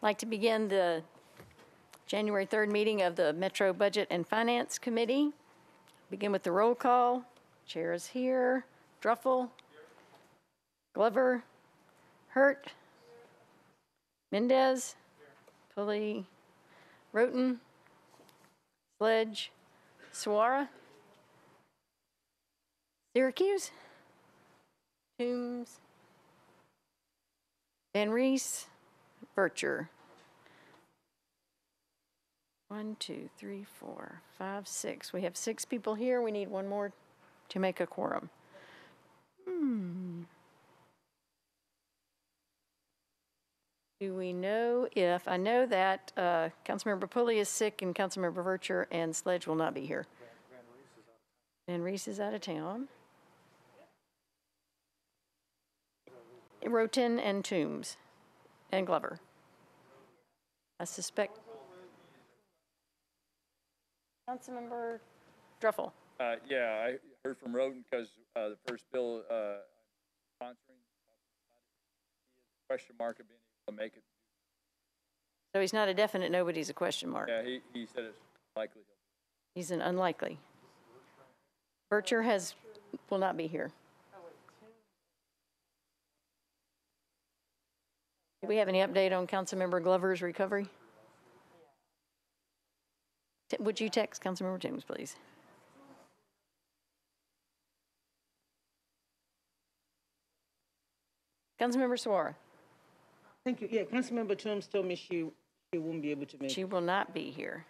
I'd like to begin the January 3rd meeting of the Metro Budget and Finance Committee. Begin with the roll call. Chair is here. Druffel. Glover. Hurt. Mendez. Pulley. Roten. Sledge. Suara. Syracuse. Toombs. Van Reese. Bircher. 1, 2, 3, 4, 5, 6. We have 6 people here. We need one more to make a quorum. Do we know if, I know that Councilmember Pulley is sick and Councilmember Bircher and Sledge will not be here. Van Reese is out of town. Roten and Toombs and Glover. I suspect. Councilmember Druffel. Yeah, I heard from Roten because the first bill sponsoring question mark of being able to make it. So he's not a definite no, but he's a question mark. Yeah, he said it's likely. He's an unlikely. Bircher will not be here. Do we have any update on Councilmember Glover's recovery? Would you text Councilmember Toombs, please? Councilmember Suara. Thank you. Yeah, Councilmember Toombs told me she won't be able to make it. She will not be here.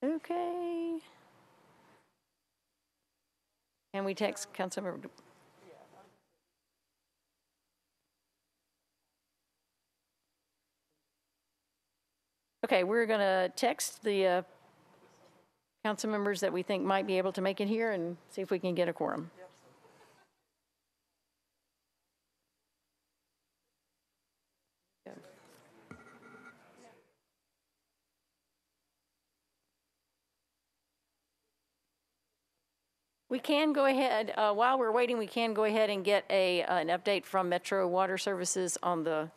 Okay. Can we text Councilmember? Okay, we're going to text the council members that we think might be able to make it here and see if we can get a quorum. We can go ahead, while we're waiting, we can go ahead and get an update from Metro Water Services on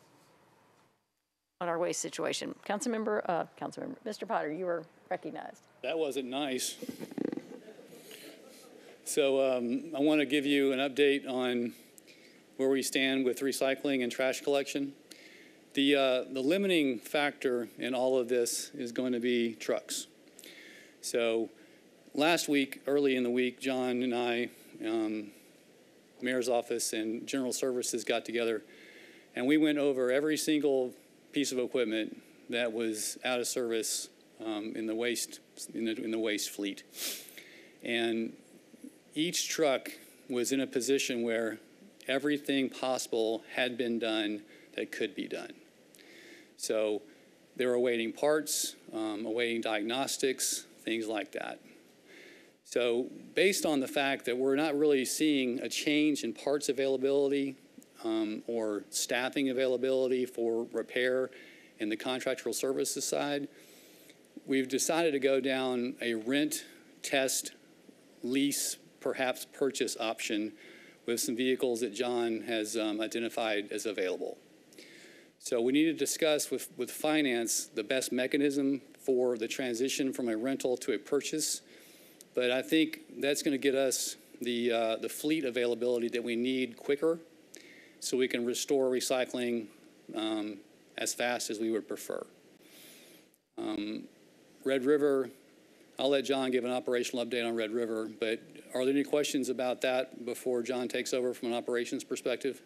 our waste situation. Councilmember, Mr. Potter, you were recognized. That wasn't nice. So I want to give you an update on where we stand with recycling and trash collection. The limiting factor in all of this is going to be trucks. So last week, early in the week, John and I, Mayor's Office and General Services got together, and we went over every single piece of equipment that was out of service in the waste fleet, and each truck was in a position where everything possible had been done that could be done. So they were awaiting parts, awaiting diagnostics, things like that. So based on the fact that we're not really seeing a change in parts availability or staffing availability for repair in the contractual services side, we've decided to go down a rent, test, lease, perhaps purchase option with some vehicles that John has identified as available. So we need to discuss with finance the best mechanism for the transition from a rental to a purchase. But I think that's going to get us the fleet availability that we need quicker so we can restore recycling as fast as we would prefer. Red River, I'll let John give an operational update on Red River, but are there any questions about that before John takes over from an operations perspective?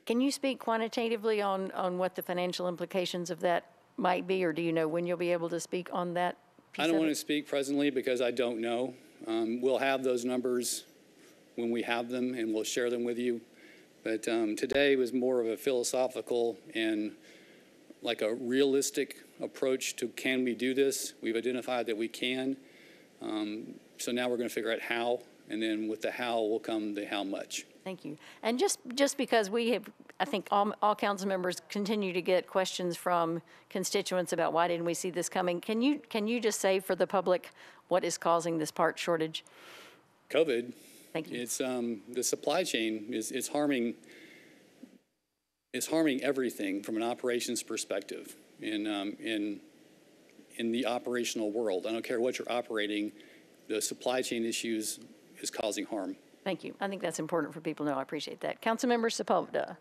Can you speak quantitatively on what the financial implications of that might be, or do you know when you'll be able to speak on that piece I don't want to speak presently because I don't know. We'll have those numbers when we have them, and we'll share them with you. But today was more of a philosophical and like a realistic approach to can we do this? We've identified that we can. So now we're going to figure out how, and then with the how will come the how much. Thank you. And just because we have, I think all council members continue to get questions from constituents about why didn't we see this coming, can you just say for the public what is causing this part shortage? COVID. Thank you. It's the supply chain is harming is harming everything from an operations perspective in the operational world. I don't care what you're operating, the supply chain issues is causing harm. Thank you. I think that's important for people to know. I appreciate that. Councilmember Sepulveda.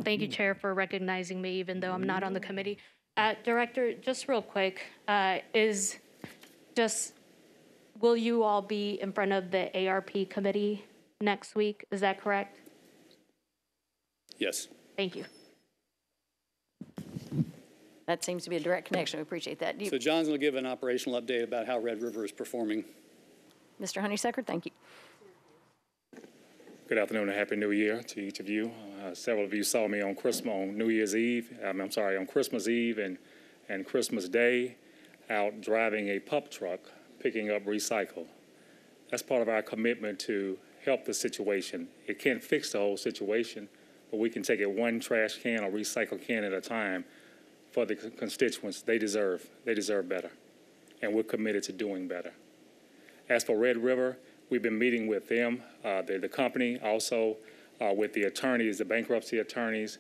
Thank you, Chair, for recognizing me, even though I'm not on the committee. Director, just real quick, will you all be in front of the ARP committee next week? Is that correct? Yes. Thank you. That seems to be a direct connection. We appreciate that. So John's going to give an operational update about how Red River is performing. Mr. Honeysucker, thank you. Good afternoon and Happy New Year to each of you. Several of you saw me on Christmas Eve and Christmas Day out driving a pup truck picking up recycle. That's part of our commitment to help the situation. It can't fix the whole situation, but we can take it one trash can or recycle can at a time for the constituents. They deserve better, and we're committed to doing better. As for Red River, we've been meeting with them, the company, also with the attorneys, the bankruptcy attorneys,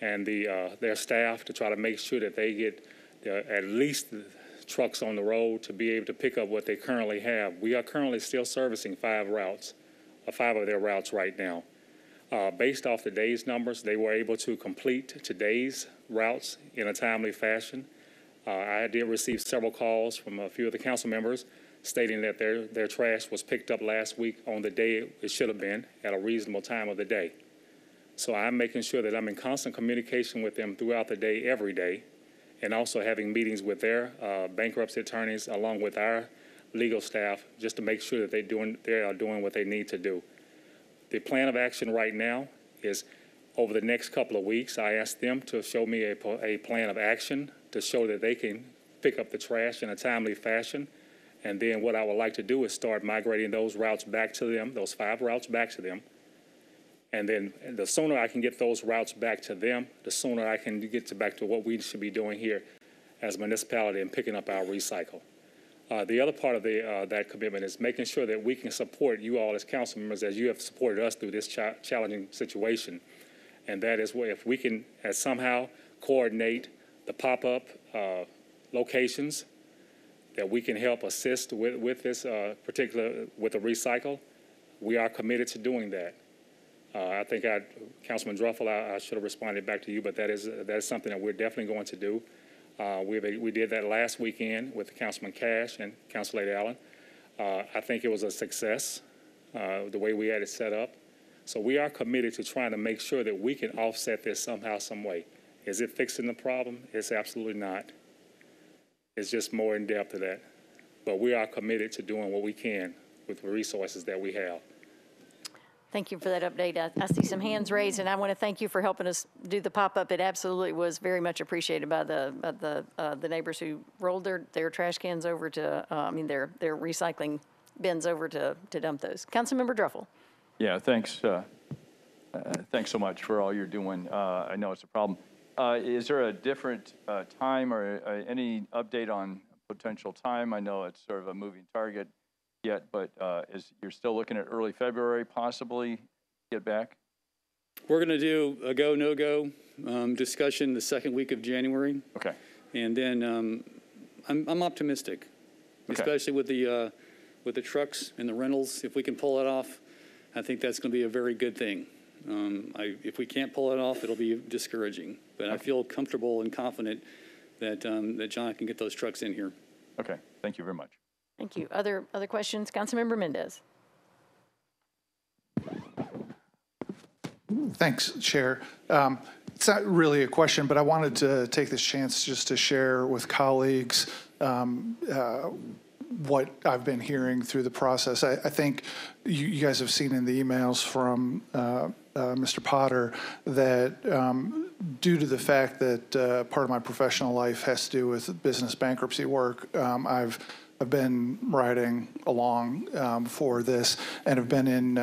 and their staff to try to make sure that they get at least the trucks on the road to be able to pick up what they currently have. We are currently still servicing 5 of their routes right now. Based off today's numbers, they were able to complete today's routes in a timely fashion. I did receive several calls from a few of the council members stating that their trash was picked up last week on the day it should have been at a reasonable time of the day. So I'm making sure that I'm in constant communication with them throughout the day, every day, and also having meetings with their bankruptcy attorneys along with our legal staff just to make sure that they are doing what they need to do. The plan of action right now is over the next couple of weeks, I asked them to show me a plan of action to show that they can pick up the trash in a timely fashion. And then what I would like to do is start migrating those routes back to them, those 5 routes back to them. And then the sooner I can get those routes back to them, the sooner I can get back to what we should be doing here as a municipality and picking up our recycle. The other part of that commitment is making sure that we can support you all as council members as you have supported us through this challenging situation. And that is where if we can somehow coordinate the pop-up locations that we can help assist with this with the recycle, we are committed to doing that. I think Councilman Druffel, I should have responded back to you, but that is something that we're definitely going to do. We did that last weekend with Councilman Cash and Council Lady Allen. I think it was a success, the way we had it set up. So we are committed to trying to make sure that we can offset this somehow, some way. Is it fixing the problem? It's absolutely not. It's just more in depth to that. But we are committed to doing what we can with the resources that we have. Thank you for that update. I see some hands raised, and I want to thank you for helping us do the pop-up. It absolutely was very much appreciated by the neighbors who rolled their trash cans over to, their recycling bins over to dump those. Councilmember Druffel. Yeah, thanks. Thanks so much for all you're doing. I know it's a problem. Is there a different time or any update on potential time? I know it's sort of a moving target yet, but you're still looking at early February possibly get back? We're going to do a go, no-go discussion the second week of January. Okay. And then I'm optimistic, okay, especially with the trucks and the rentals. If we can pull it off, I think that's going to be a very good thing. If we can't pull it off, it'll be discouraging. But okay, I feel comfortable and confident that that John can get those trucks in here. Okay. Thank you very much. Thank you. Other questions? Councilmember Mendez. Thanks, Chair. It's not really a question, but I wanted to take this chance just to share with colleagues what I've been hearing through the process. I think you guys have seen in the emails from Mr. Potter that due to the fact that part of my professional life has to do with business bankruptcy work, I've been riding along for this and have been in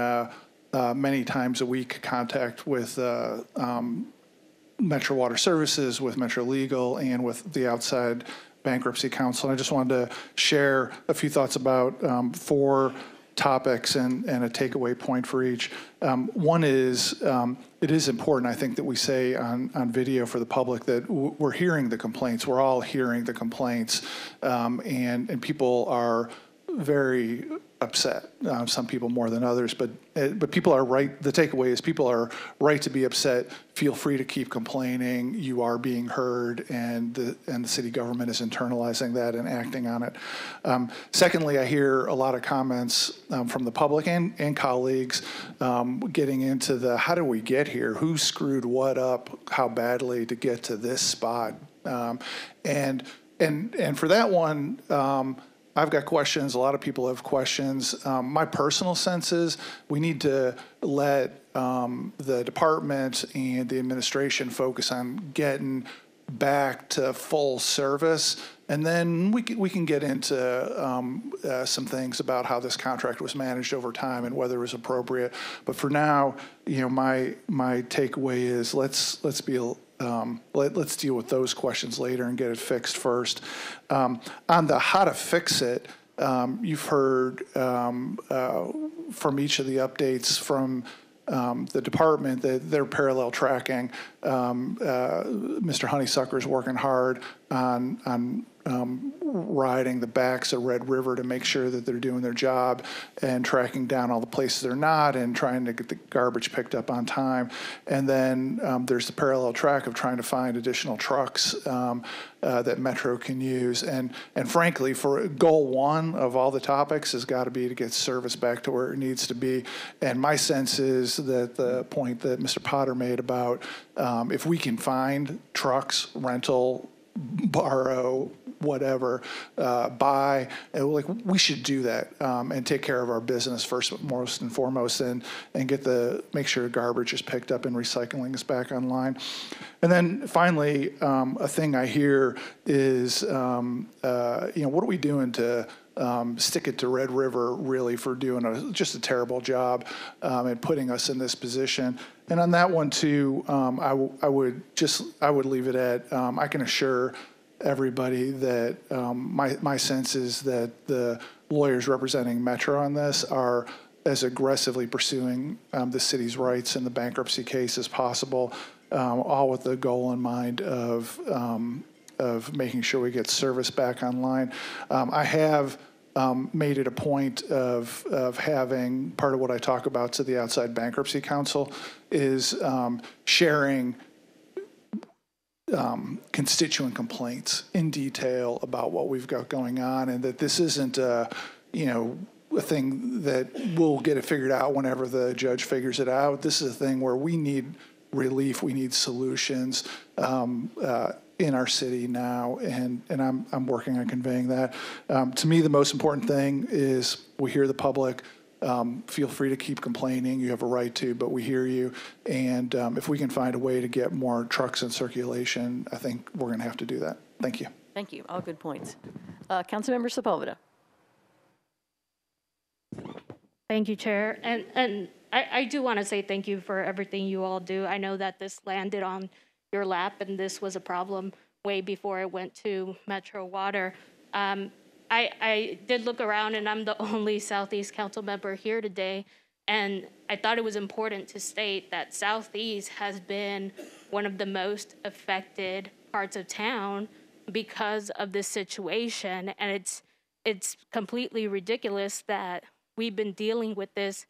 many times a week contact with Metro Water Services, with Metro Legal, and with the outside bankruptcy counsel. And I just wanted to share a few thoughts about 4 topics and a takeaway point for each. One is, it is important, I think, that we say on video for the public that we're hearing the complaints. We're all hearing the complaints, and people are very upset. Some people more than others, but people are right. The takeaway is people are right to be upset. Feel free to keep complaining. You are being heard, and the city government is internalizing that and acting on it. Secondly, I hear a lot of comments from the public and colleagues getting into the how do we get here? Who screwed what up? How badly to get to this spot? And for that one. I've got questions. A lot of people have questions. My personal sense is we need to let the department and the administration focus on getting back to full service, and then we can get into some things about how this contract was managed over time and whether it was appropriate. But for now, my takeaway is let's deal with those questions later and get it fixed first. On the how to fix it, you've heard from each of the updates from the department that they're parallel tracking. Mr. Honeysucker is working hard on riding the backs of Red River to make sure that they're doing their job and tracking down all the places they're not and trying to get the garbage picked up on time. And then there's the parallel track of trying to find additional trucks that Metro can use. And frankly, for goal one of all the topics has got to be to get service back to where it needs to be. And my sense is that the point that Mr. Potter made about if we can find trucks, rental, borrow, whatever, buy, we should do that and take care of our business first, most and foremost, and make sure garbage is picked up and recycling is back online. And then finally, a thing I hear is, what are we doing to stick it to Red River really for doing just a terrible job and putting us in this position. And on that one too, I would leave it at, I can assure everybody that my sense is that the lawyers representing Metro on this are as aggressively pursuing the city's rights in the bankruptcy case as possible, all with the goal in mind of making sure we get service back online. I have made it a point of having part of what I talk about to the outside bankruptcy counsel is sharing constituent complaints in detail about what we've got going on, and that this isn't a thing that we'll get it figured out whenever the judge figures it out. This is a thing where we need relief, we need solutions in our city now, and I'm working on conveying that. To me, the most important thing is we hear the public. Feel free to keep complaining. You have a right to, but we hear you. And if we can find a way to get more trucks in circulation, I think we're going to have to do that. Thank you. Thank you. All good points. Councilmember Sepulveda. Thank you, Chair. And I do want to say thank you for everything you all do. I know that this landed on your lap, and this was a problem way before it went to Metro Water. I did look around, and I'm the only Southeast Council member here today, and I thought it was important to state that Southeast has been one of the most affected parts of town because of this situation, and it's completely ridiculous that we've been dealing with this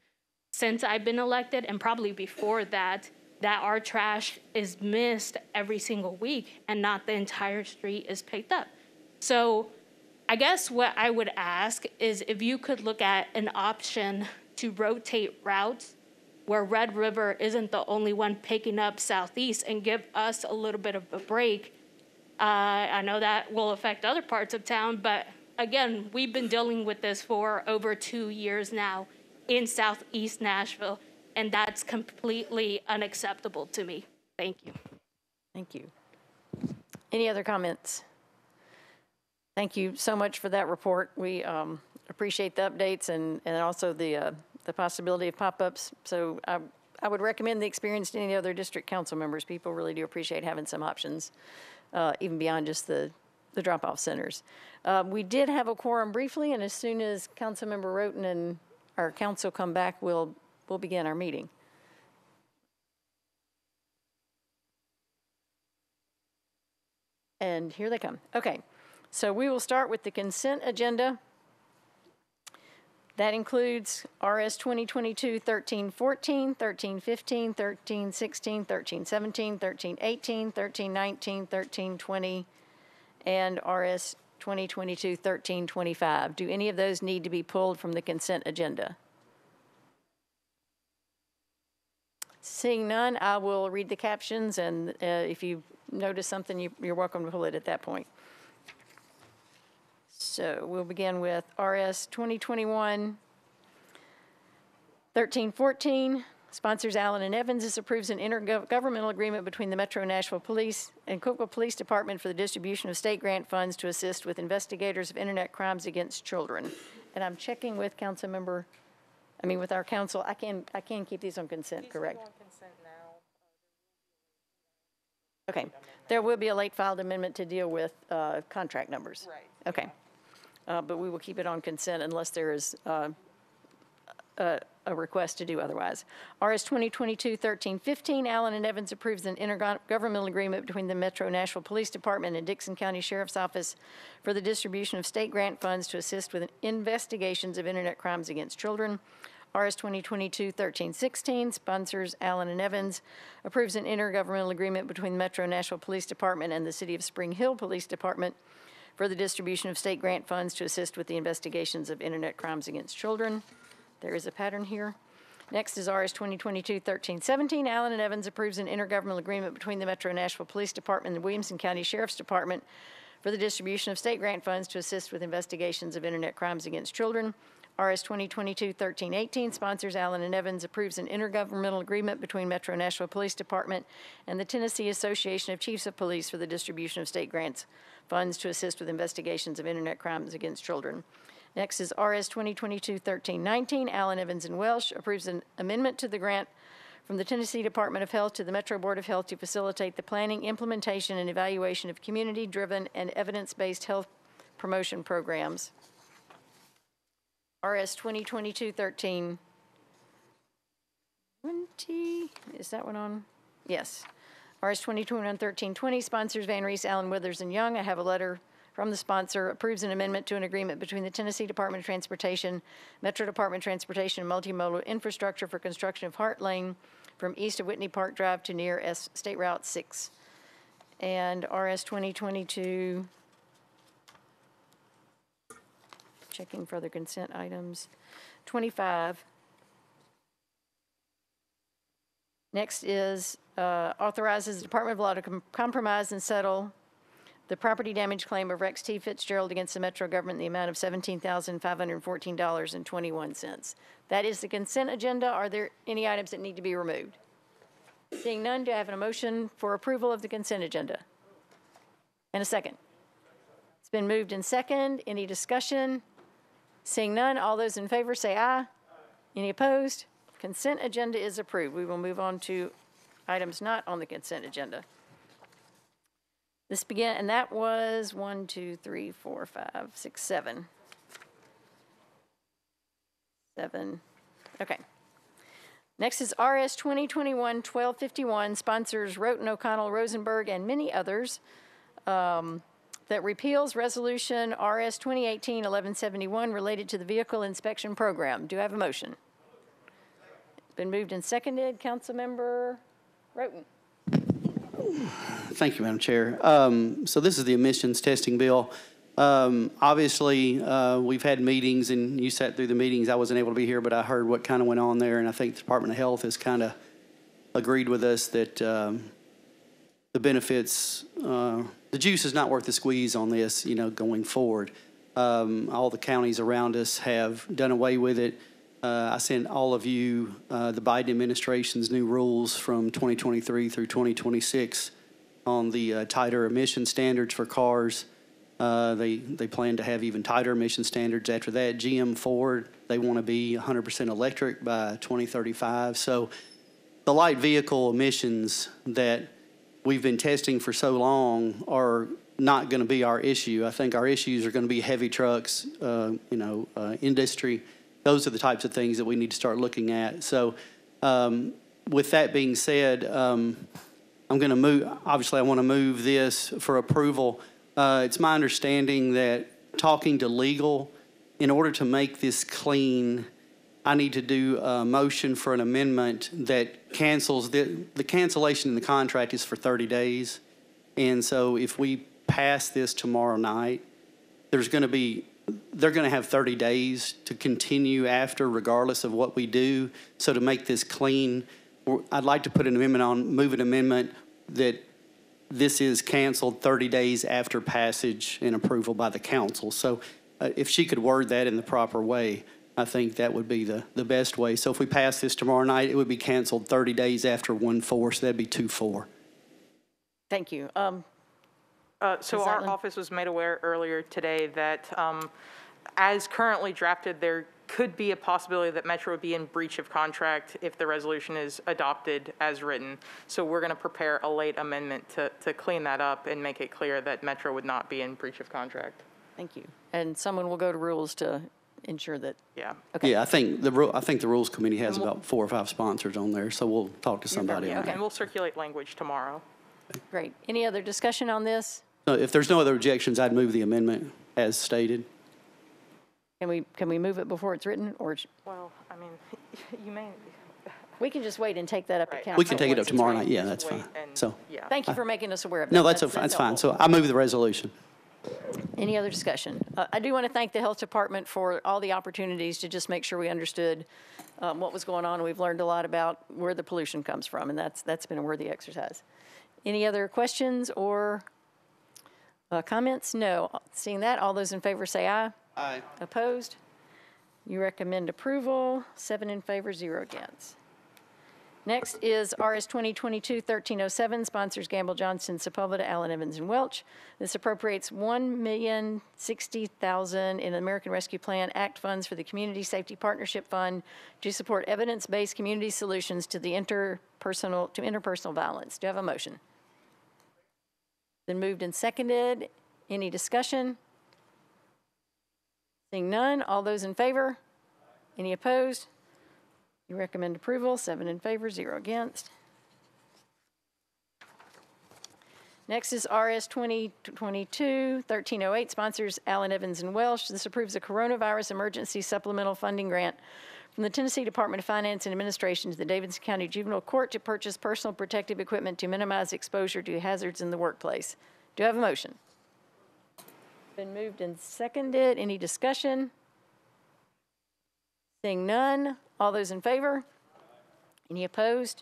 since I've been elected, and probably before that our trash is missed every single week and not the entire street is picked up. So I guess what I would ask is if you could look at an option to rotate routes where Red River isn't the only one picking up Southeast and give us a little bit of a break. I know that will affect other parts of town, but again, we've been dealing with this for over 2 years now in Southeast Nashville, and that's completely unacceptable to me. Thank you. Thank you. Any other comments? Thank you so much for that report. We appreciate the updates and also the possibility of pop-ups. So I would recommend the experience to any other district council members. People really do appreciate having some options, even beyond just the drop-off centers. We did have a quorum briefly, and as soon as Councilmember Roten and our council come back, we'll begin our meeting. And here they come. Okay, so we will start with the consent agenda. That includes RS 2022-1314, 1315, 1316, 1317, 1318, 1319, 1320, and RS 2022-1325. Do any of those need to be pulled from the consent agenda? Seeing none, I will read the captions, and if you notice something, you're welcome to pull it at that point. So we'll begin with RS 2021-1314. Sponsors Allen and Evans. This approves an intergovernmental agreement between the Metro Nashville Police and Cookville Police Department for the distribution of state grant funds to assist with investigators of internet crimes against children. And I'm checking with with our council. I can keep these on consent, correct? On consent now. Okay. There will be a late filed amendment to deal with contract numbers. Right. Okay. But we will keep it on consent unless there is a request to do otherwise. RS 2022-1315, Allen and Evans approves an intergovernmental agreement between the Metro Nashville Police Department and Dixon County Sheriff's Office for the distribution of state grant funds to assist with investigations of internet crimes against children. RS 2022-1316, sponsors Allen and Evans, approves an intergovernmental agreement between the Metro Nashville Police Department and the City of Spring Hill Police Department for the distribution of state grant funds to assist with the investigations of internet crimes against children. There is a pattern here. Next is RS 2022-1317. Allen and Evans approves an intergovernmental agreement between the Metro Nashville Police Department and the Williamson County Sheriff's Department for the distribution of state grant funds to assist with investigations of internet crimes against children. RS 2022-1318, sponsors Allen and Evans, approves an intergovernmental agreement between Metro Nashville Police Department and the Tennessee Association of Chiefs of Police for the distribution of state grants funds to assist with investigations of internet crimes against children. Next is RS 2022-1319, Allen, Evans, and Welsh approves an amendment to the grant from the Tennessee Department of Health to the Metro Board of Health to facilitate the planning, implementation, and evaluation of community-driven and evidence-based health promotion programs. RS 2022-1320, is that one on? Yes. RS 2021-1320, sponsors Van Reese, Allen, Withers, and Young. I have a letter from the sponsor, approves an amendment to an agreement between the Tennessee Department of Transportation, Metro Department of Transportation, and Multimodal Infrastructure for construction of Hart Lane from east of Whitney Park Drive to near State Route 6. And RS 2022, checking further consent items, 25. Next is authorizes the Department of Law to compromise and settle the property damage claim of Rex T. Fitzgerald against the Metro government in the amount of $17,514.21. That is the consent agenda. Are there any items that need to be removed? Seeing none, do I have a motion for approval of the consent agenda? And a second. It's been moved and second. Any discussion? Seeing none, all those in favor say aye. Any opposed? Consent agenda is approved. We will move on to items not on the consent agenda. This began, and that was 1, 2, 3, 4, 5, 6, 7. 7. Okay. Next is RS 2021-1251, sponsors Roten, O'Connell, Rosenberg, and many others, that repeals Resolution RS 2018-1171 related to the Vehicle Inspection Program. Do I have a motion? It's been moved and seconded. Councilmember Roten. Thank you, Madam Chair. So this is the emissions testing bill. Obviously, we've had meetings, and you sat through the meetings. I wasn't able to be here, but I heard what kind of went on there, and I think the Department of Health has kind of agreed with us that the benefits, the juice is not worth the squeeze on this, going forward. All the counties around us have done away with it. I sent all of you the Biden administration's new rules from 2023 through 2026 on the tighter emission standards for cars. They plan to have even tighter emission standards after that. GM Ford, they want to be 100% electric by 2035. So the light vehicle emissions that we've been testing for so long are not going to be our issue. I think our issues are going to be heavy trucks, industry, those are the types of things that we need to start looking at. So with that being said, I'm going to move, obviously I want to move this for approval. It's my understanding that talking to legal, in order to make this clean, I need to do a motion for an amendment that cancels, the cancellation in the contract is for 30 days. And so if we pass this tomorrow night, they're going to have 30 days to continue after, regardless of what we do. So to make this clean, I'd like to put an amendment on, move an amendment that this is canceled 30 days after passage and approval by the council. So if she could word that in the proper way, I think that would be the best way. So if we pass this tomorrow night, it would be canceled 30 days after 1/4, so that'd be 2/4. Thank you. So our office was made aware earlier today that as currently drafted, there could be a possibility that Metro would be in breach of contract if the resolution is adopted as written. So we're going to prepare a late amendment to clean that up and make it clear that Metro would not be in breach of contract. Thank you. And someone will go to rules to ensure that. Yeah. Okay. Yeah, I think the Rules Committee has about 4 or 5 sponsors on there, so we'll talk to somebody on Okay, that. and we'll circulate language tomorrow. Great. Any other discussion on this? If there's no other objections, I'd move the amendment as stated. Can we move it before it's written, or Well, I mean, you may. we can just wait and take that up at Right. council? We can take it up once it's tomorrow write? night, yeah, that's fine. So, Yeah. Thank you for making us aware of that. no, that's fine, fine. So I move the resolution. Any other discussion? I do want to thank the Health Department for all the opportunities to just make sure we understood what was going on. We've learned a lot about where the pollution comes from, and that's been a worthy exercise. Any other questions or comments? No. Seeing that, all those in favor say aye. Aye. Opposed? You recommend approval, 7 in favor, 0 against. Next is RS 2022-1307, sponsors Gamble, Johnston, Sepulveda, Allen, Evans, and Welch. This appropriates $1,060,000 in the American Rescue Plan Act funds for the Community Safety Partnership Fund to support evidence-based community solutions to the interpersonal violence. Do I have a motion? Been moved and seconded. Any discussion? Seeing none, all those in favor? Any opposed? You recommend approval, 7 in favor, 0 against. Next is RS 2022-1308, sponsors Allen, Evans, and Welsh. This approves a coronavirus emergency supplemental funding grant from the Tennessee Department of Finance and Administration to the Davidson County Juvenile Court to purchase personal protective equipment to minimize exposure to hazards in the workplace. Do I have a motion? Been moved and seconded. Any discussion? Seeing none, all those in favor? Any opposed?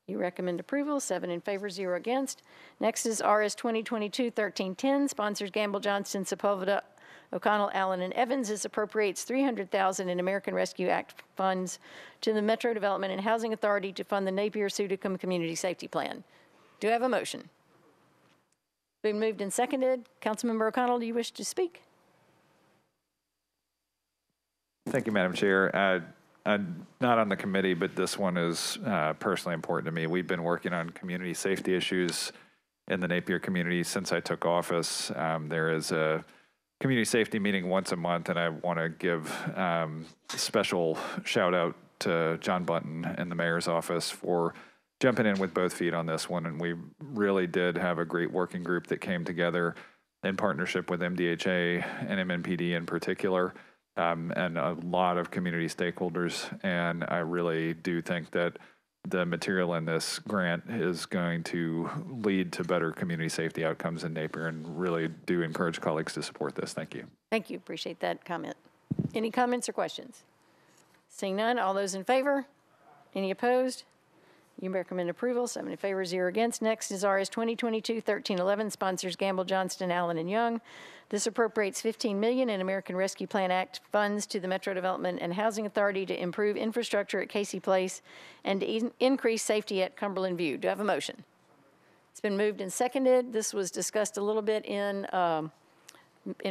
You recommend approval, 7 in favor, 0 against. Next is RS 2022-1310, sponsors Gamble, Johnston, Sepulveda, O'Connell, Allen, and Evans. This appropriates $300,000 in American Rescue Act funds to the Metro Development and Housing Authority to fund the Napier-Sudicum Community Safety Plan. Do I have a motion? Been moved and seconded. Councilmember O'Connell, do you wish to speak? Thank you, Madam Chair. I'm not on the committee, but this one is personally important to me. We've been working on community safety issues in the Napier community since I took office. There is a community safety meeting once a month, and I want to give a special shout out to John Bunton and the mayor's office for jumping in with both feet on this one. And we really did have a great working group that came together in partnership with MDHA and MNPD in particular. And a lot of community stakeholders, and I really do think that the material in this grant is going to lead to better community safety outcomes in Napier, and really do encourage colleagues to support this. Thank you. Thank you. Appreciate that comment. Any comments or questions? Seeing none, all those in favor? Any opposed? You recommend approval, 7 in favor, 0 against. Next is RS 2022-1311, sponsors Gamble, Johnston, Allen, and Young. This appropriates $15 million in American Rescue Plan Act funds to the Metro Development and Housing Authority to improve infrastructure at Casey Place and to increase safety at Cumberland View. Do I have a motion? It's been moved and seconded. This was discussed a little bit in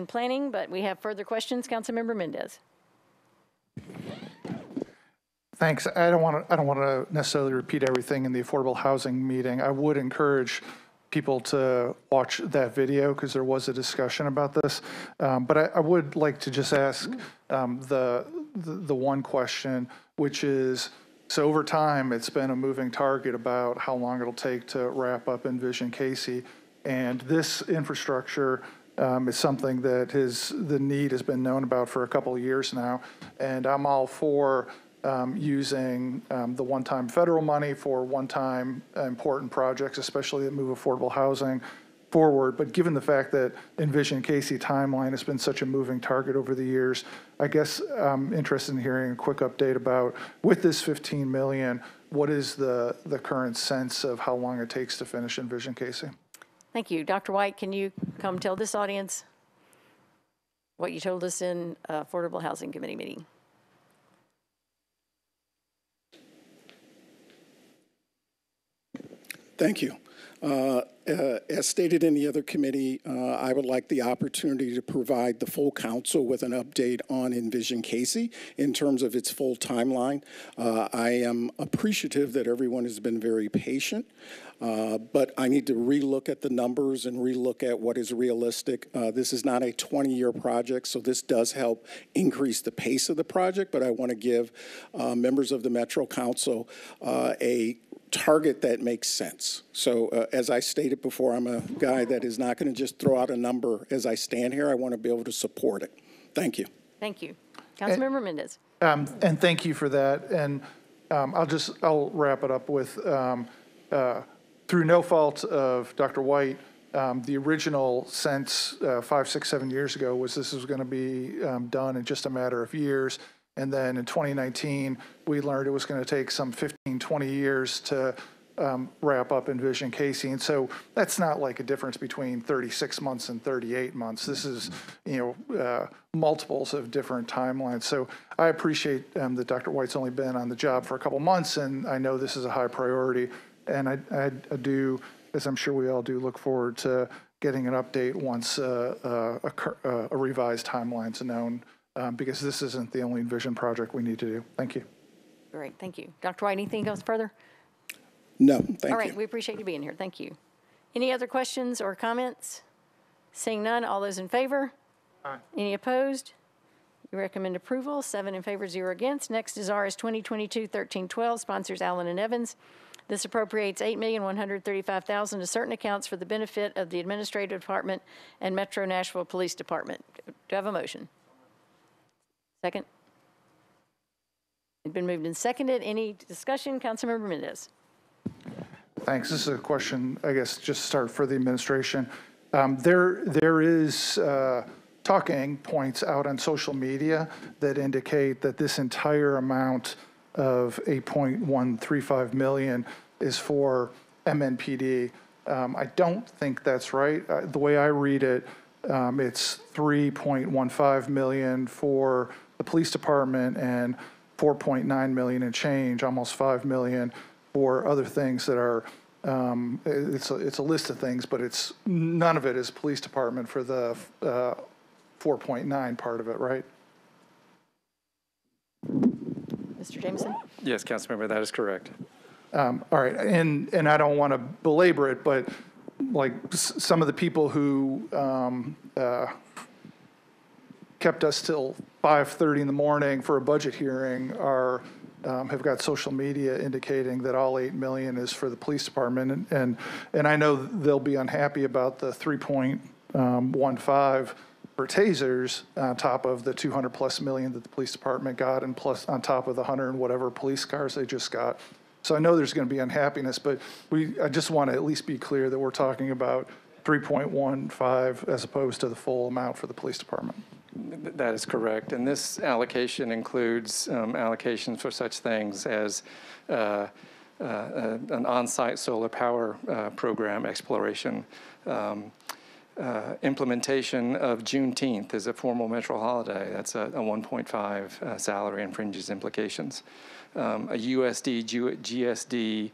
planning, but we have further questions. Councilmember Mendez. Thanks. I don't want to necessarily repeat everything in the affordable housing meeting. I would encourage people to watch that video because there was a discussion about this. But I would like to just ask the the one question, which is, so over time, it's been a moving target about how long it'll take to wrap up Envision Casey. And this infrastructure is something that the need has been known about for a couple of years now. And I'm all for using the one-time federal money for one-time important projects, especially that move affordable housing forward. But given the fact that Envision Casey timeline has been such a moving target over the years, I guess I'm interested in hearing a quick update about, with this 15 million, what is the current sense of how long it takes to finish Envision Casey? Thank you. Dr. White, can you come tell this audience what you told us in Affordable Housing Committee meeting? Thank you. As stated in the other committee, I would like the opportunity to provide the full council with an update on Envision Casey in terms of its full timeline. I am appreciative that everyone has been very patient, but I need to relook at the numbers and relook at what is realistic. This is not a 20-year project, so this does help increase the pace of the project, but I want to give members of the Metro Council a target that makes sense. So as I stated before, I'm a guy that is not going to just throw out a number as I stand here. I want to be able to support it. Thank you. Thank you. Councilmember Mendez. And thank you for that. And I'll wrap it up with, through no fault of Dr. White, the original sense 5, 6, 7 years ago was this was going to be done in just a matter of years. And then in 2019, we learned it was going to take some 15, 20 years to wrap up Envision Casey. And so that's not like a difference between 36 months and 38 months. This is, multiples of different timelines. So I appreciate that Dr. White's only been on the job for a couple months, and I know this is a high priority. And I do, as I'm sure we all do, look forward to getting an update once a revised timeline's known. Because this isn't the only Envision project we need to do. Thank you. Great, thank you. Dr. White, anything else further? No, thank you. All right, we appreciate you being here. Thank you. Any other questions or comments? Seeing none, all those in favor? Aye. Any opposed? You recommend approval, 7 in favor, 0 against. Next is RS 2022-1312, sponsors Allen and Evans. This appropriates $8,135,000 to certain accounts for the benefit of the Administrative Department and Metro Nashville Police Department. Do I have a motion? Second? It's been moved and seconded. Any discussion? Councilmember Mendez. Thanks. This is a question, I guess, just start for the administration. There is talking points out on social media that indicate that this entire amount of $8.135 million is for MNPD. I don't think that's right. The way I read it, it's $3.15 million for the police department and $4.9 million and change, almost $5 million for other things that are, it's a list of things, but none of it is police department for the 4.9 part of it, right? Mr. Jameson? Yes, Councilmember, that is correct. All right, and I don't want to belabor it, but like some of the people who kept us till 5:30 in the morning for a budget hearing have got social media indicating that all $8 million is for the police department, and I know they'll be unhappy about the 3.15 for tasers on top of the 200+ million that the police department got, and plus on top of the 100 and whatever police cars they just got. So I know there's going to be unhappiness, but I just want to at least be clear that we're talking about 3.15 as opposed to the full amount for the police department. That is correct. And this allocation includes allocations for such things as an on-site solar power program exploration. Implementation of Juneteenth is a formal Metro holiday. That's a 1.5 salary and fringes implications. A USD-GSD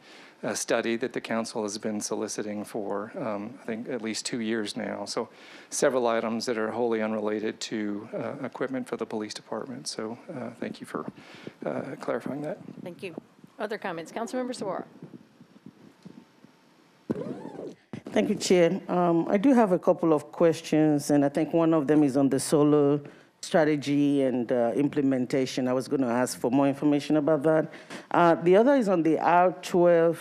study that the council has been soliciting for, I think, at least 2 years now. So several items that are wholly unrelated to equipment for the police department. So thank you for clarifying that. Thank you. Other comments? Councilmember Saguaro. Thank you, Chair. I do have a couple of questions, and I think one of them is on the solar strategy and implementation. I was going to ask for more information about that. The other is on the R12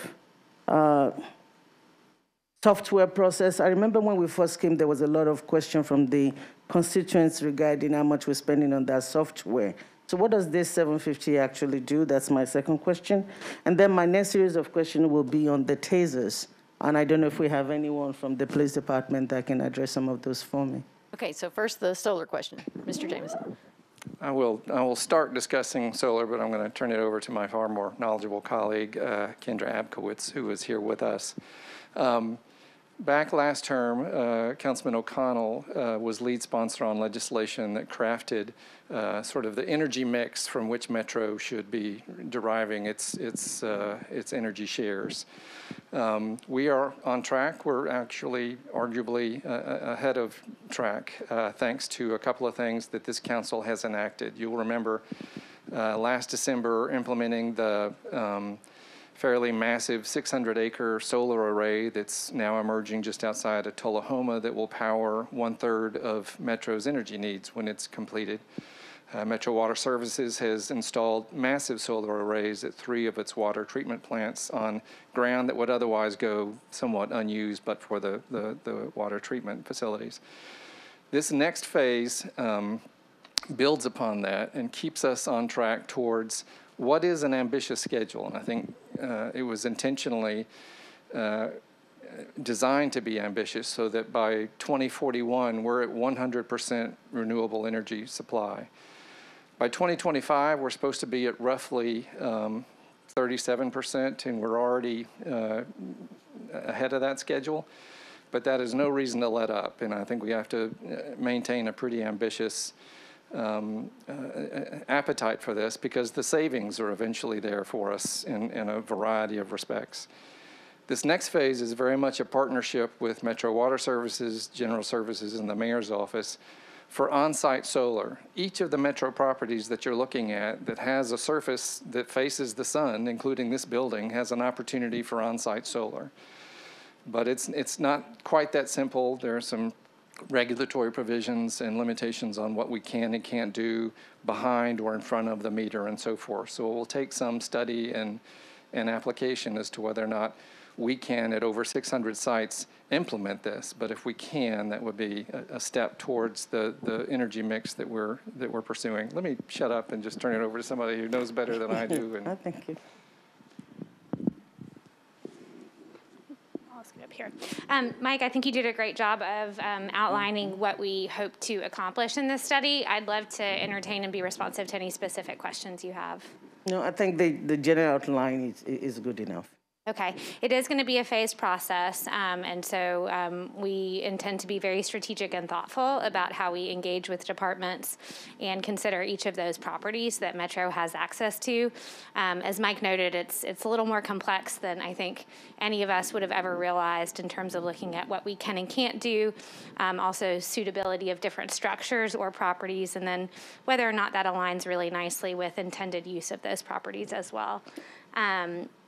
software process. I remember when we first came, there was a lot of question from the constituents regarding how much we're spending on that software. So what does this 750 actually do? That's my second question. And then my next series of questions will be on the tasers. And I don't know if we have anyone from the police department that can address some of those for me. Okay, so first the solar question. Mr. Jameson. I will start discussing solar, but I'm going to turn it over to my far more knowledgeable colleague, Kendra Abkowitz, who is here with us. Back last term, Councilman O'Connell was lead sponsor on legislation that crafted sort of the energy mix from which Metro should be deriving its energy shares. We are on track. We're actually arguably ahead of track thanks to a couple of things that this council has enacted. You'll remember last December implementing the fairly massive 600-acre solar array that's now emerging just outside of Tullahoma that will power 1/3 of Metro's energy needs when it's completed. Metro Water Services has installed massive solar arrays at 3 of its water treatment plants on ground that would otherwise go somewhat unused but for the water treatment facilities. This next phase builds upon that and keeps us on track towards what is an ambitious schedule. And I think it was intentionally designed to be ambitious so that by 2041, we're at 100% renewable energy supply. By 2025, we're supposed to be at roughly 37%, and we're already ahead of that schedule. But that is no reason to let up, and I think we have to maintain a pretty ambitious appetite for this because the savings are eventually there for us in a variety of respects. This next phase is very much a partnership with Metro Water Services, General Services, and the Mayor's Office for on-site solar. Each of the Metro properties that you're looking at that has a surface that faces the sun, including this building, has an opportunity for on-site solar. But it's not quite that simple. There are some regulatory provisions and limitations on what we can and can't do behind or in front of the meter and so forth. So it will take some study and application as to whether or not we can, at over 600 sites, implement this. But if we can, that would be a step towards the energy mix that we're pursuing. Let me shut up and just turn it over to somebody who knows better than I do. And thank you. Let's get up here. Mike, I think you did a great job of outlining what we hope to accomplish in this study. I'd love to entertain and be responsive to any specific questions you have. No, I think the general outline is good enough. Okay. It is going to be a phased process, and so we intend to be very strategic and thoughtful about how we engage with departments and consider each of those properties that Metro has access to. As Mike noted, it's a little more complex than I think any of us would have ever realized in terms of looking at what we can and can't do, also suitability of different structures or properties, and then whether or not that aligns really nicely with intended use of those properties as well.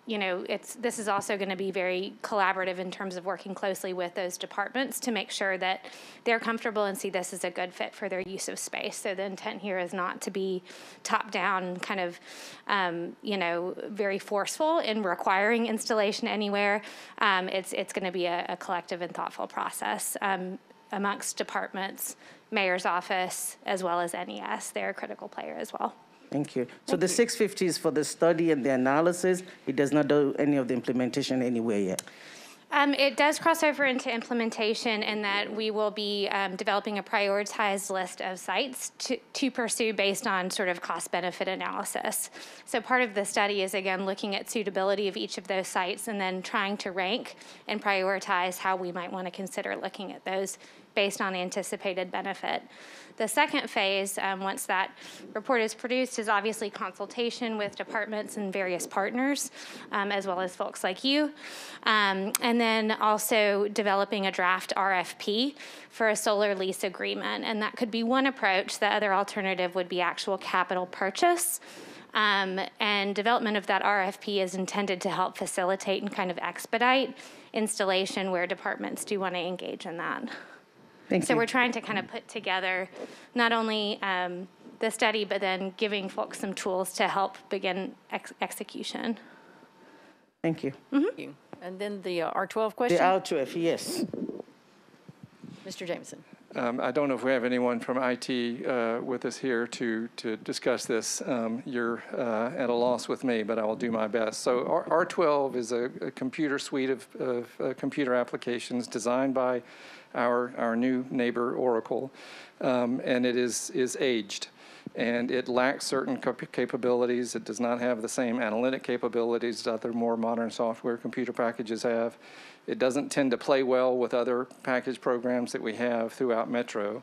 You know, this is also going to be very collaborative in terms of working closely with those departments to make sure that they're comfortable and see this as a good fit for their use of space. So the intent here is not to be top-down, kind of, you know, very forceful in requiring installation anywhere. It's going to be a collective and thoughtful process amongst departments, mayor's office, as well as NES. They're a critical player as well. Thank you. So the 650 is for the study and the analysis. It does not do any of the implementation anywhere yet. It does cross over into implementation in that we will be developing a prioritized list of sites to pursue based on sort of cost-benefit analysis. So part of the study is, again, looking at suitability of each of those sites and then trying to rank and prioritize how we might want to consider looking at those based on anticipated benefit. The second phase, once that report is produced, is obviously consultation with departments and various partners, as well as folks like you. And then also developing a draft RFP for a solar lease agreement. And that could be one approach. The other alternative would be actual capital purchase. And development of that RFP is intended to help facilitate and kind of expedite installation where departments do want to engage in that. So we're trying to kind of put together not only the study, but then giving folks some tools to help begin execution. Thank you. Thank you. And then the R12 question? The R12, yes. Mr. Jameson. I don't know if we have anyone from IT with us here to discuss this. You're at a loss with me, but I will do my best. So R12 is a computer suite of computer applications designed by our new neighbor, Oracle, and it is aged. And it lacks certain capabilities. It does not have the same analytic capabilities that other more modern software computer packages have. It doesn't tend to play well with other package programs that we have throughout Metro.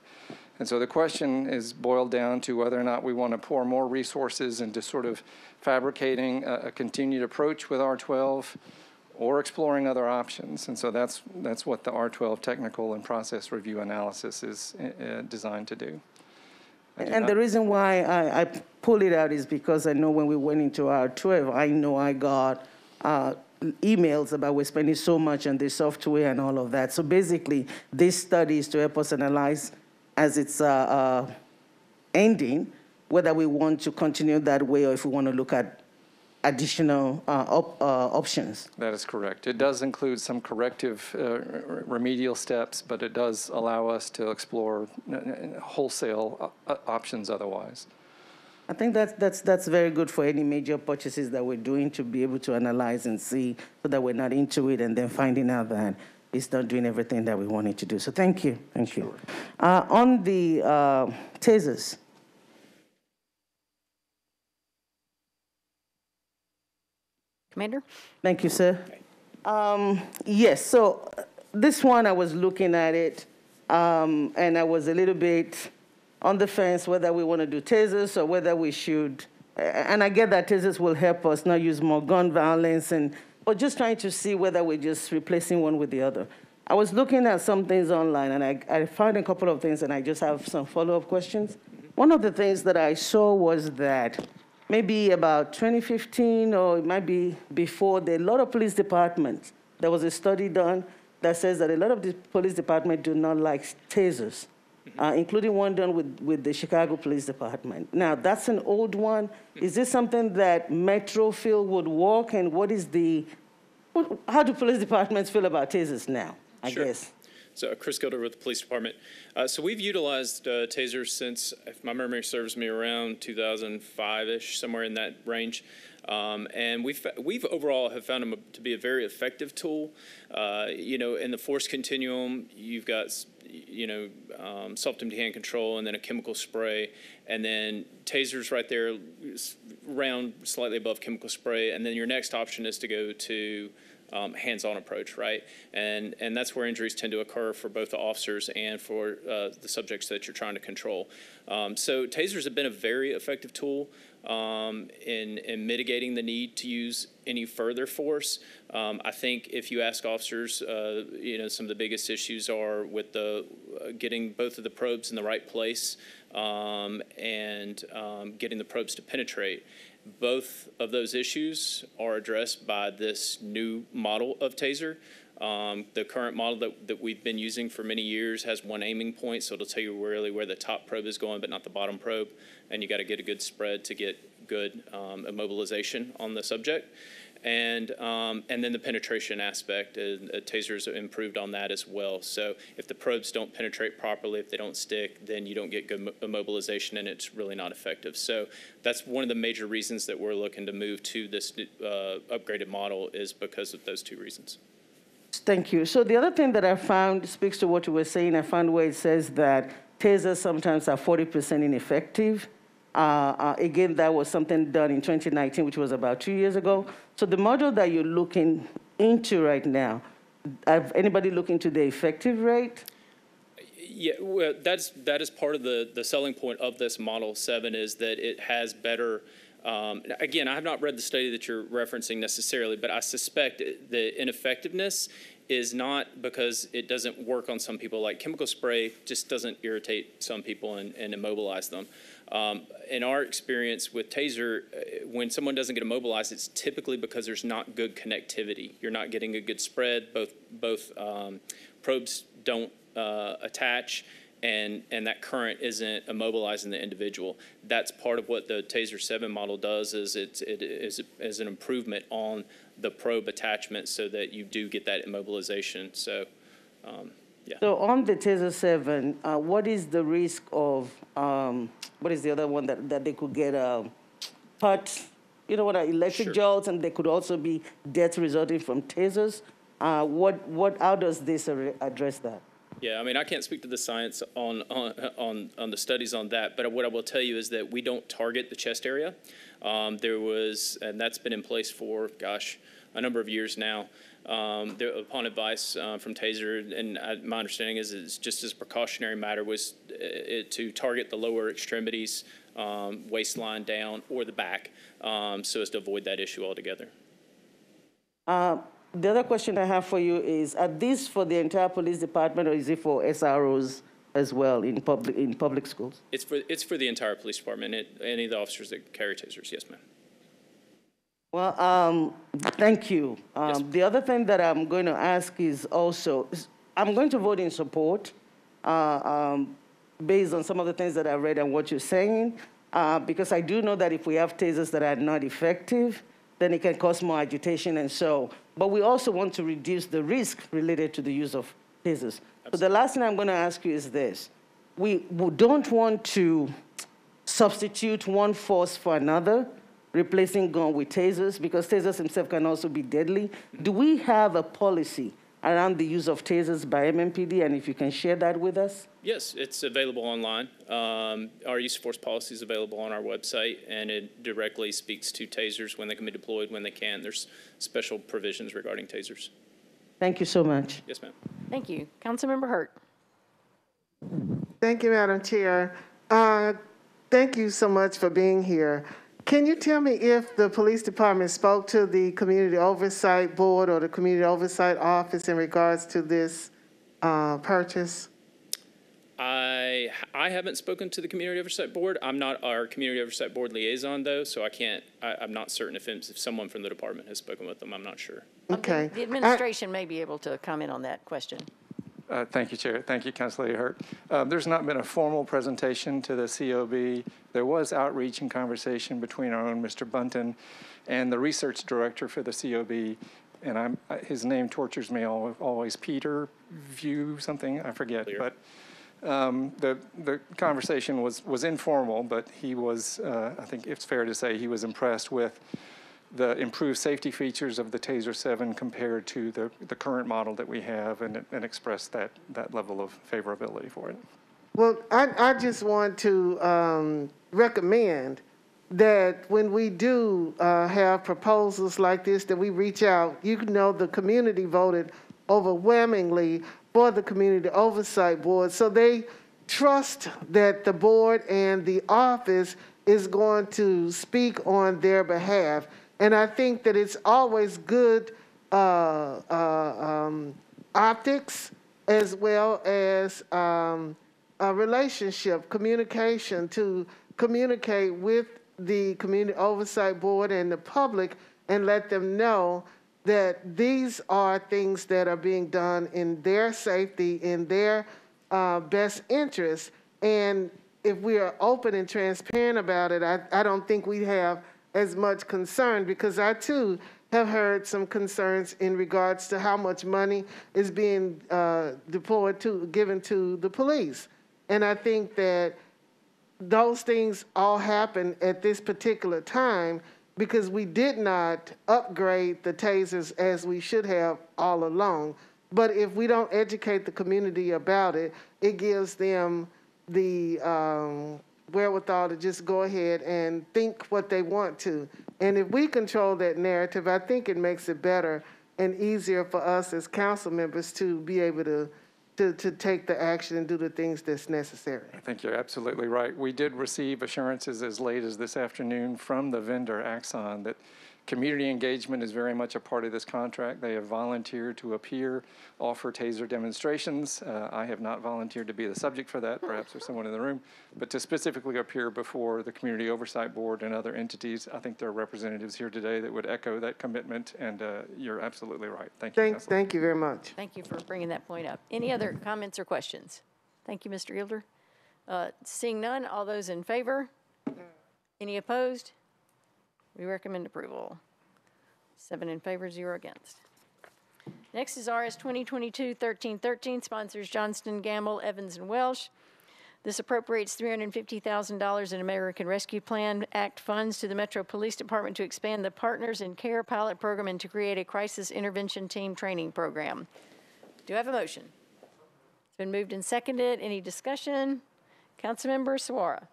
And so the question is boiled down to whether or not we want to pour more resources into sort of fabricating a continued approach with R12 or exploring other options. And so that's what the R12 technical and process review analysis is designed to do. And the reason why I pull it out is because I know when we went into R12, I know I got emails about we're spending so much on this software and all of that. So basically, this study is to help us analyze as it's ending, whether we want to continue that way or if we want to look at additional options. That is correct. It does include some corrective remedial steps, but it does allow us to explore wholesale options otherwise. I think that's very good for any major purchases that we're doing to be able to analyze and see so that we're not into it and then finding out that it's not doing everything that we want it to do. So thank you. Thank you. On the tasers. Commander? Thank you, sir. Yes, so this one, I was looking at it, and I was a little bit on the fence whether we want to do tasers or whether we should, and I get that tasers will help us not use more gun violence, or just trying to see whether we're just replacing one with the other. I was looking at some things online, and I found a couple of things, and I just have some follow-up questions. One of the things that I saw was that maybe about 2015, or it might be before, there are a lot of police departments. There was a study done that says that a lot of the police departments do not like tasers, including one done with the Chicago Police Department. Now, that's an old one. Is this something that Metro feel would work, and how do police departments feel about tasers now, I guess? So Chris Gilder with the police department. So we've utilized tasers since, if my memory serves me, around 2005-ish, somewhere in that range. And we've overall have found them to be a very effective tool. In the force continuum, you've got, self-empty hand control and then a chemical spray. And then tasers right there, round slightly above chemical spray. And then your next option is to go to hands-on approach, right? And that's where injuries tend to occur for both the officers and for the subjects that you're trying to control. So tasers have been a very effective tool in mitigating the need to use any further force. I think if you ask officers, some of the biggest issues are with the getting both of the probes in the right place and getting the probes to penetrate. Both of those issues are addressed by this new model of taser. The current model that we've been using for many years has one aiming point, so it'll tell you really where the top probe is going, but not the bottom probe. And you got to get a good spread to get good immobilization on the subject. And then the penetration aspect, tasers have improved on that as well. So if the probes don't penetrate properly, if they don't stick, then you don't get good immobilization, and it's really not effective. So that's one of the major reasons that we're looking to move to this upgraded model, is because of those two reasons. Thank you. So the other thing that I found speaks to what you were saying. I found where it says that tasers sometimes are 40% ineffective. Again, that was something done in 2019, which was about 2 years ago. So the model that you're looking into right now, have anybody looked into the effective rate? Yeah, well, that is part of the selling point of this Model 7, is that it has better. Again, I have not read the study that you're referencing necessarily, but I suspect the ineffectiveness is not because it doesn't work on some people. Like chemical spray just doesn't irritate some people and immobilize them. In our experience with taser, when someone doesn't get immobilized, it's typically because there's not good connectivity. You're not getting a good spread. Both probes don't attach and that current isn't immobilizing the individual. That's part of what the Taser 7 model does. Is it is an improvement on the probe attachment so that you do get that immobilization. So, yeah. So on the Taser 7, what is the risk of, what is the other one that they could get hurt, you know what, electric jolts, and there could also be death resulting from tasers? How does this address that? Yeah, I mean, I can't speak to the science on the studies on that, but what I will tell you is that we don't target the chest area. There was, and that's been in place for, gosh, a number of years now. Upon advice from Taser, and my understanding is it's just as a precautionary matter, was to target the lower extremities, waistline down, or the back, so as to avoid that issue altogether. The other question I have for you is, are these for the entire police department, or is it for SROs as well in public schools? It's for the entire police department, any of the officers that carry tasers, yes, ma'am. Well, thank you. Yes. The other thing that I'm going to ask is also, I'm going to vote in support based on some of the things that I read and what you're saying, because I do know that if we have tasers that are not effective, then it can cause more agitation and so. But we also want to reduce the risk related to the use of tasers. Absolutely. So the last thing I'm going to ask you is this. We don't want to substitute one force for another, replacing gun with tasers, because tasers themselves can also be deadly. Do we have a policy around the use of tasers by MMPD, and if you can share that with us? Yes, it's available online. Our use of force policy is available on our website, and it directly speaks to tasers, when they can be deployed, when they can. There's special provisions regarding tasers. Thank you so much. Yes, ma'am. Thank you. Councilmember Hurt. Thank you, Madam Chair. Thank you so much for being here. Can you tell me if the police department spoke to the Community Oversight Board or the Community Oversight Office in regards to this purchase? I haven't spoken to the Community Oversight Board. I'm not our Community Oversight Board liaison, though, so I'm not certain if someone from the department has spoken with them. I'm not sure. Okay. The administration may be able to comment on that question. Thank you, Chair. Thank you, Councilor Hurt. There's not been a formal presentation to the COB. There was outreach and conversation between our own Mr. Bunton and the research director for the COB, and his name tortures me always. Peter View something, I forget. Clear. But the conversation was informal, but he was, I think it's fair to say, he was impressed with the improved safety features of the Taser 7 compared to the current model that we have, and expressed that level of favorability for it. Well, I just want to recommend that when we do have proposals like this, that we reach out. You know, the community voted overwhelmingly for the Community Oversight Board, so they trust that the board and the office is going to speak on their behalf. And I think that it's always good optics, as well as a relationship, communication, to communicate with the Community Oversight Board and the public and let them know that these are things that are being done in their safety, in their best interest. And if we are open and transparent about it, I don't think we have as much concern, because I too have heard some concerns in regards to how much money is being given to the police. And I think that those things all happen at this particular time because we did not upgrade the tasers as we should have all along. But if we don't educate the community about it, it gives them the wherewithal to just go ahead and think what they want to. And if we control that narrative, I think it makes it better and easier for us as council members to be able to take the action and do the things that's necessary. I think you're absolutely right. We did receive assurances as late as this afternoon from the vendor, Axon, that Community engagement is very much a part of this contract. They have volunteered to appear, offer taser demonstrations. I have not volunteered to be the subject for that. Perhaps there's someone in the room, but to specifically appear before the Community Oversight Board and other entities. I think there are representatives here today that would echo that commitment, and you're absolutely right. Thank you, Councilor. Thank you very much. Thank you for bringing that point up. Any other comments or questions? Thank you, Mr. Elder. Seeing none, all those in favor? Any opposed? We recommend approval. 7 in favor, 0 against. Next is RS 2022-1313, sponsors Johnston, Gamble, Evans, and Welsh. This appropriates $350,000 in American Rescue Plan Act funds to the Metro Police Department to expand the Partners in Care pilot program and to create a crisis intervention team training program. Do I have a motion? It's been moved and seconded. Any discussion? Councilmember Suara.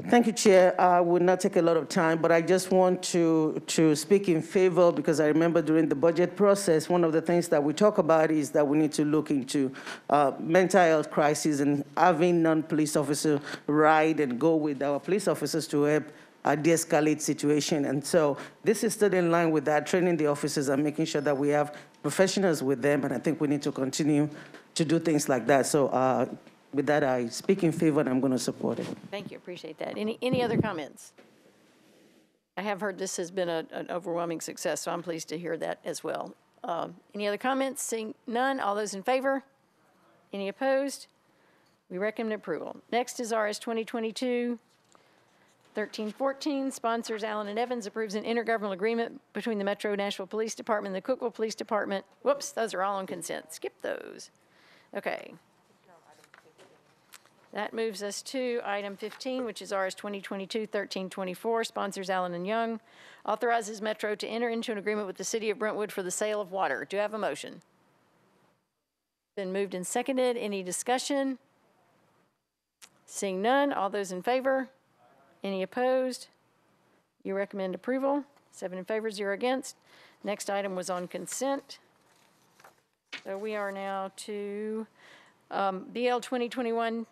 Thank you, Chair. I will not take a lot of time, but I just want to speak in favor because I remember during the budget process, one of the things that we talk about is that we need to look into mental health crisis and having non-police officers ride and go with our police officers to help de-escalate situation. And so this is still in line with that, training the officers and making sure that we have professionals with them. And I think we need to continue to do things like that. So with that, I speak in favor, and I'm going to support it. Thank you, appreciate that. Any other comments? I have heard this has been an overwhelming success, so I'm pleased to hear that as well. Any other comments? Seeing none, all those in favor? Any opposed? We recommend approval. Next is RS 2022-1314, sponsors Allen and Evans, approves an intergovernmental agreement between the Metro Nashville Police Department and the Cookeville Police Department. Whoops, those are all on consent. Skip those. Okay. That moves us to item 15, which is RS 2022-1324, sponsors Allen and Young, authorizes Metro to enter into an agreement with the City of Brentwood for the sale of water. Do I have a motion? Been moved and seconded. Any discussion? Seeing none, all those in favor? Any opposed? You recommend approval. 7 in favor, 0 against. Next item was on consent. So we are now to BL 2021-1014.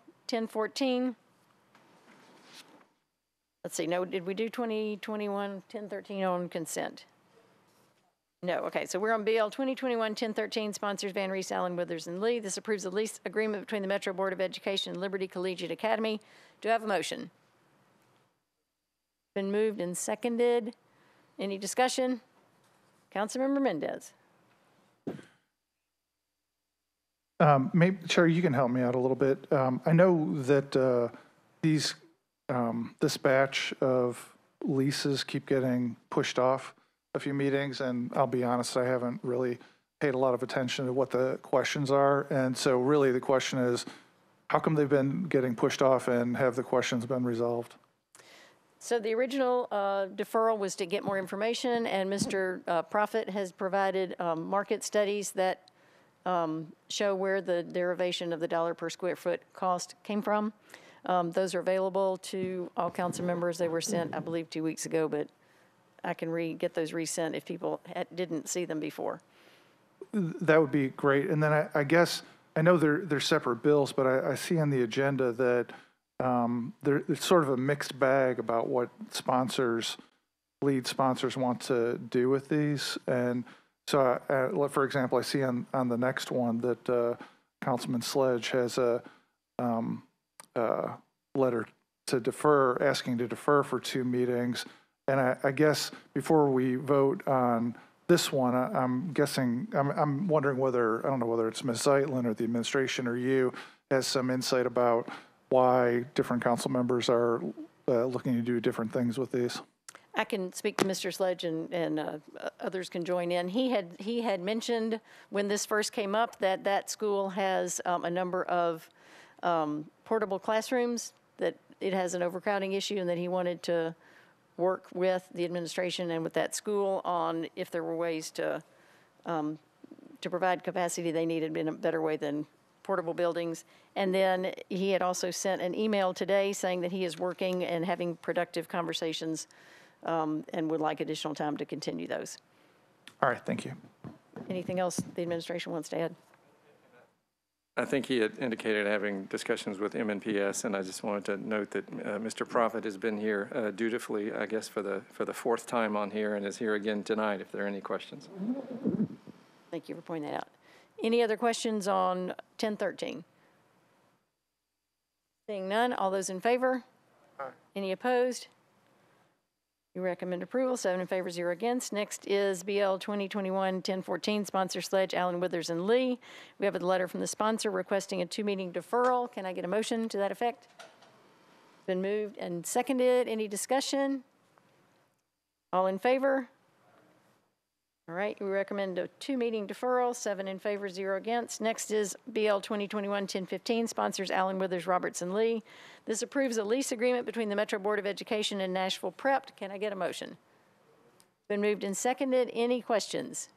Let's see, no, did we do 2021-1013 on consent? No, okay, so we're on BL 2021-1013, sponsors Van Reese, Allen, Withers, and Lee. This approves a lease agreement between the Metro Board of Education and Liberty Collegiate Academy. Do I have a motion? Been moved and seconded. Any discussion? Councilmember Mendez. Maybe, Chair, you can help me out a little bit. I know that this batch of leases keep getting pushed off a few meetings, and I'll be honest, I haven't really paid a lot of attention to what the questions are. And so really the question is, how come they've been getting pushed off and have the questions been resolved? So the original deferral was to get more information, and Mr. Profit has provided market studies that show where the derivation of the dollar per square foot cost came from. Those are available to all council members. They were sent, I believe, 2 weeks ago, but I can get those resent if people didn't see them before. That would be great. And then I guess, I know they're separate bills, but I see on the agenda that there's sort of a mixed bag about what lead sponsors want to do with these. And so, for example, I see on the next one that Councilman Sledge has a letter to defer, asking to defer for 2 meetings. And I guess before we vote on this one, I'm wondering whether, I don't know whether it's Ms. Zeitlin or the administration or you, has some insight about why different council members are looking to do different things with these. I can speak to Mr. Sledge and others can join in. He had mentioned when this first came up that school has a number of portable classrooms, that it has an overcrowding issue, and that he wanted to work with the administration and with that school on if there were ways to provide capacity they needed in a better way than portable buildings. And then he had also sent an email today saying that he is working and having productive conversations and would like additional time to continue those. All right, thank you. Anything else the administration wants to add? I think he had indicated having discussions with MNPS, and I just wanted to note that Mr. Prophet has been here dutifully, I guess, for the fourth time on here, and is here again tonight if there are any questions. Thank you for pointing that out. Any other questions on 1013? Seeing none, all those in favor? Aye. Any opposed? You recommend approval, 7 in favor, 0 against. Next is BL 2021-1014, sponsor Sledge, Allen, Withers, and Lee. We have a letter from the sponsor requesting a 2-meeting deferral. Can I get a motion to that effect? Been moved and seconded. Any discussion? All in favor? All right, we recommend a 2-meeting deferral, 7 in favor, 0 against. Next is BL 2021-1015, sponsors Allen, Withers, Roberts, and Lee. This approves a lease agreement between the Metro Board of Education and Nashville Prep. Can I get a motion? Been moved and seconded. Any questions?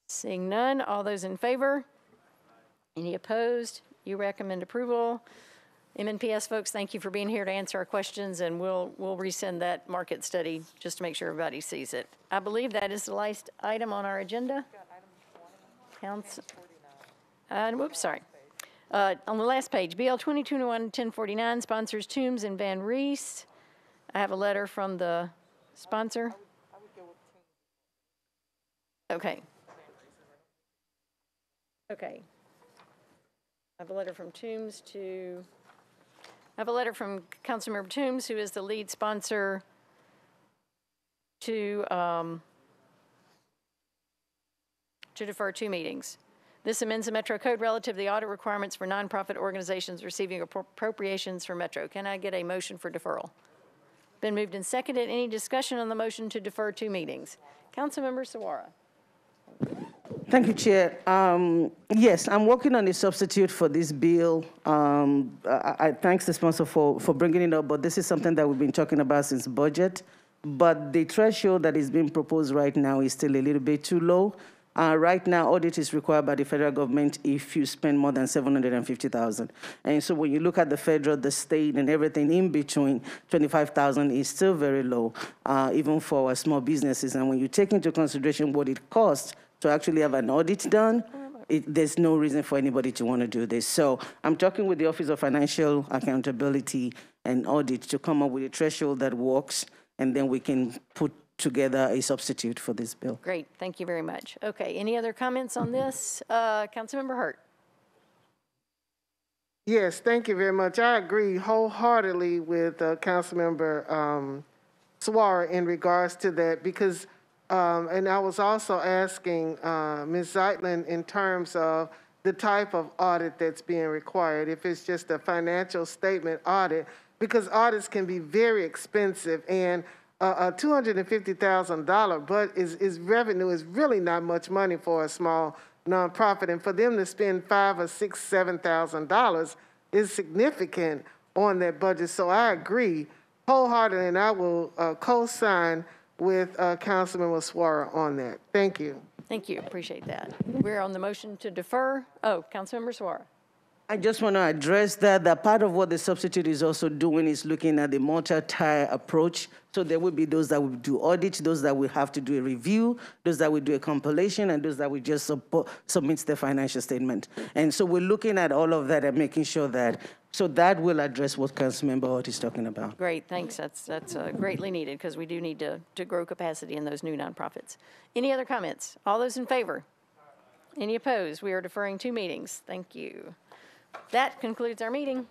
Seeing none, all those in favor? Any opposed? You recommend approval. MNPS folks, thank you for being here to answer our questions, and we'll resend that market study just to make sure everybody sees it. I believe that is the last item on our agenda. Council. Whoops, sorry. On the last page, BL 2021-1049, sponsors Toombs and Van Reese. I have a letter from the sponsor. Okay. Okay. I have a letter from Toombs to... I have a letter from Councilmember Toombs, who is the lead sponsor, to defer 2 meetings. This amends the Metro Code relative to the audit requirements for nonprofit organizations receiving appropriations from Metro. Can I get a motion for deferral? Been moved and seconded. Any discussion on the motion to defer 2 meetings? Councilmember Sawara. Thank you, Chair. Yes, I'm working on a substitute for this bill. I thank the sponsor for bringing it up, but this is something that we've been talking about since budget. But the threshold that is being proposed right now is still a little bit too low. Right now, audit is required by the federal government if you spend more than $750,000. And so when you look at the federal, the state, and everything in between, $25,000 is still very low, even for our small businesses. And when you take into consideration what it costs to actually have an audit done, there's no reason for anybody to want to do this. So I'm talking with the Office of Financial Accountability and Audit to come up with a threshold that works, and then we can put together a substitute for this bill. Great, thank you very much. Okay, any other comments on this? Councilmember Hurt. Yes, thank you very much. I agree wholeheartedly with Councilmember Sawara in regards to that, because, and I was also asking Ms. Zeitlin in terms of the type of audit that's being required, if it's just a financial statement audit, because audits can be very expensive, and a $250,000 but is revenue is really not much money for a small nonprofit, and for them to spend $5,000 or $6,000, $7,000 is significant on that budget. So I agree wholeheartedly, and I will co-sign with Councilmember Sawara on that. Thank you. Thank you, appreciate that. We're on the motion to defer. Oh, Councilmember Sawara. I just want to address that part of what the substitute is also doing is looking at the multi-tier approach. So there will be those that will do audit, those that will have to do a review, those that will do a compilation, and those that will just submit the financial statement. And so we're looking at all of that and making sure that, so that will address what Councilmember Hart is talking about. Great, thanks. That's greatly needed, because we do need to grow capacity in those new nonprofits. Any other comments? All those in favor? Any opposed? We are deferring 2 meetings. Thank you. That concludes our meeting.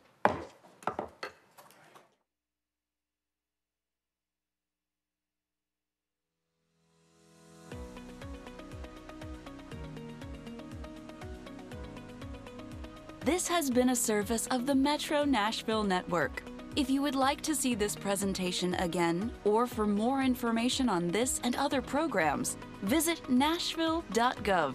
This has been a service of the Metro Nashville Network. If you would like to see this presentation again, or for more information on this and other programs, visit nashville.gov.